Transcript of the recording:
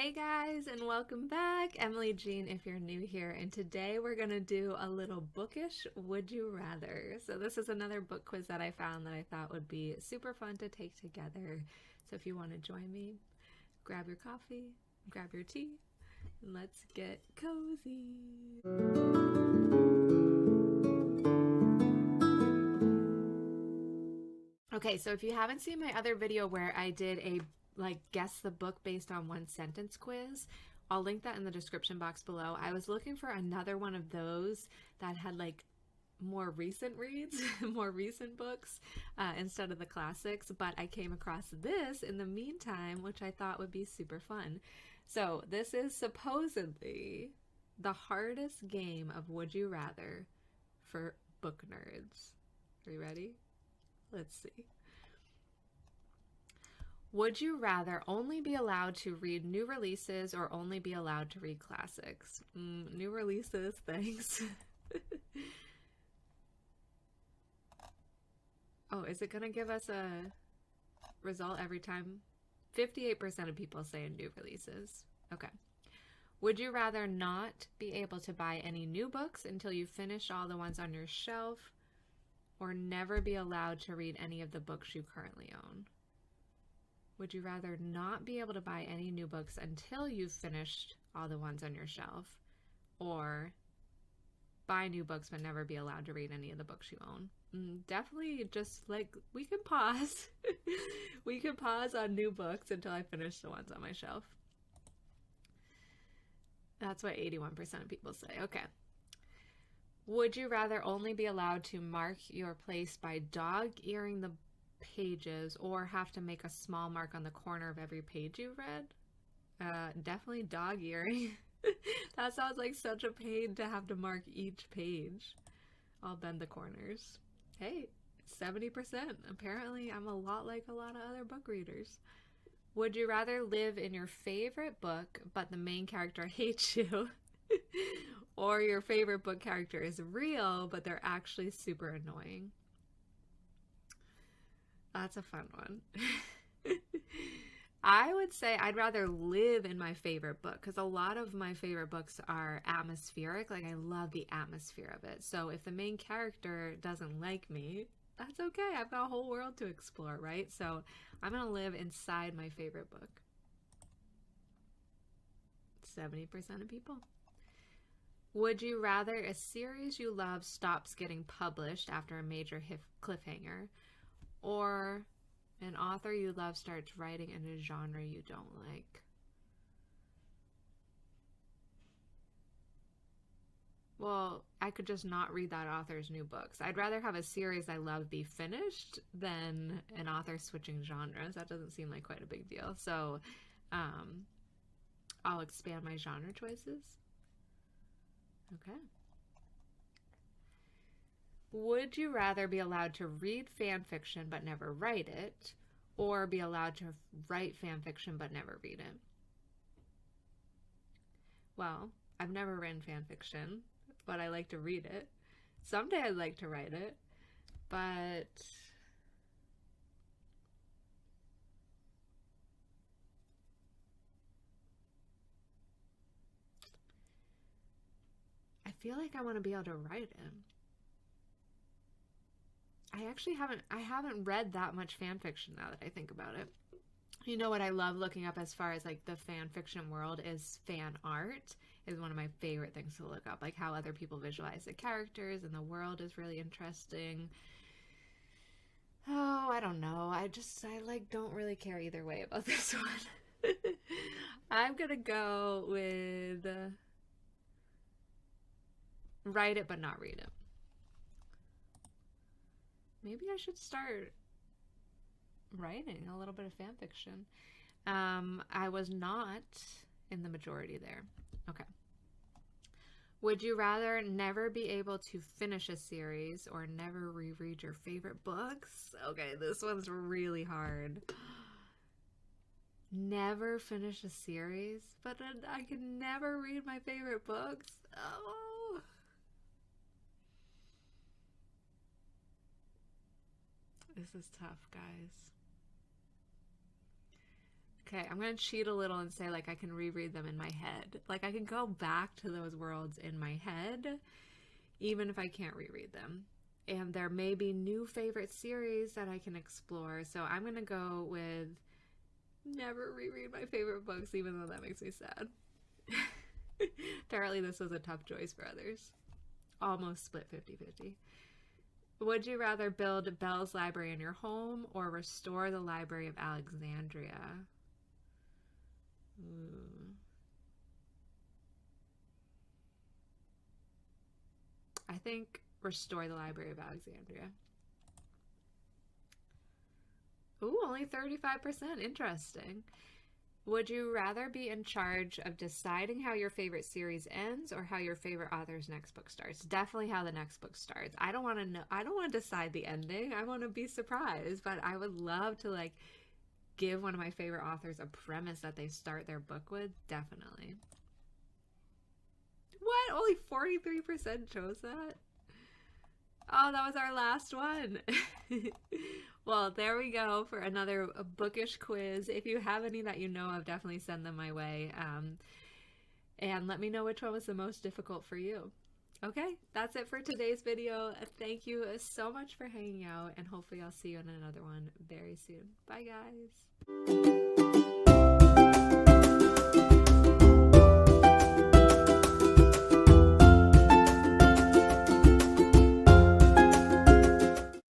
Hey guys, and welcome back. Emily Jean if you're new here, and today we're going to do a little bookish Would You Rather. So this is another book quiz that I found that I thought would be super fun to take together. So if you want to join me, grab your coffee, grab your tea, and let's get cozy. Okay, so if you haven't seen my other video where I did a guess the book based on one sentence quiz, I'll link that in the description box below. I was looking for another one of those that had more recent reads, more recent books instead of the classics, but I came across this in the meantime, which I thought would be super fun. So this is supposedly the hardest game of Would You Rather for book nerds. Are you ready? Let's see. Would you rather only be allowed to read new releases or only be allowed to read classics? New releases, thanks. Oh, is it going to give us a result every time? 58% of people say new releases. Okay. Would you rather not be able to buy any new books until you finish all the ones on your shelf, or never be allowed to read any of the books you currently own? Would you rather not be able to buy any new books until you've finished all the ones on your shelf, or buy new books but never be allowed to read any of the books you own? Definitely just we can pause. We can pause on new books until I finish the ones on my shelf. That's what 81% of people say. Okay. Would you rather only be allowed to mark your place by dog-earing the pages, or have to make a small mark on the corner of every page you read? Definitely dog-earing. That sounds like such a pain to have to mark each page. I'll bend the corners. Hey, 70%. Apparently, I'm a lot like a lot of other book readers. Would you rather live in your favorite book, but the main character hates you? Or your favorite book character is real, but they're actually super annoying? That's a fun one. I would say I'd rather live in my favorite book, because a lot of my favorite books are atmospheric. I love the atmosphere of it. So if the main character doesn't like me, that's okay. I've got a whole world to explore, right? So I'm going to live inside my favorite book. 70% of people. Would you rather a series you love stops getting published after a major cliffhanger, or an author you love starts writing in a genre you don't like? Well, I could just not read that author's new books. I'd rather have a series I love be finished than an author switching genres. That doesn't seem like quite a big deal. So I'll expand my genre choices. Okay. Would you rather be allowed to read fan fiction but never write it, or be allowed to write fan fiction but never read it? Well, I've never written fan fiction, but I like to read it. Someday I'd like to write it, but I feel like I want to be able to write it. I haven't read that much fan fiction now that I think about it. You know what I love looking up as far as the fan fiction world is fan art. Is one of my favorite things to look up. How other people visualize the characters and the world is really interesting. Oh, I don't know. I don't really care either way about this one. I'm gonna go with write it but not read it. Maybe I should start writing a little bit of fan fiction. I was not in the majority there. Okay. Would you rather never be able to finish a series or never reread your favorite books? Okay, this one's really hard. Never finish a series, but I can never read my favorite books. Oh. This is tough, guys. Okay, I'm going to cheat a little and say like I can reread them in my head. Like I can go back to those worlds in my head, even if I can't reread them. And there may be new favorite series that I can explore. So I'm going to go with never reread my favorite books, even though that makes me sad. Apparently this was a tough choice for others. Almost split 50-50. Would you rather build Bell's Library in your home or restore the Library of Alexandria? I think restore the Library of Alexandria. Ooh, only 35%. Interesting. Would you rather be in charge of deciding how your favorite series ends or how your favorite author's next book starts? Definitely how the next book starts. I don't want to know. I don't want to decide the ending. I want to be surprised, but I would love to like give one of my favorite authors a premise that they start their book with. Definitely. What? Only 43% chose that? Oh, that was our last one. Well, there we go for another bookish quiz. If you have any that you know of, definitely send them my way. And let me know which one was the most difficult for you. Okay, that's it for today's video. Thank you so much for hanging out, and hopefully I'll see you in another one very soon. Bye, guys.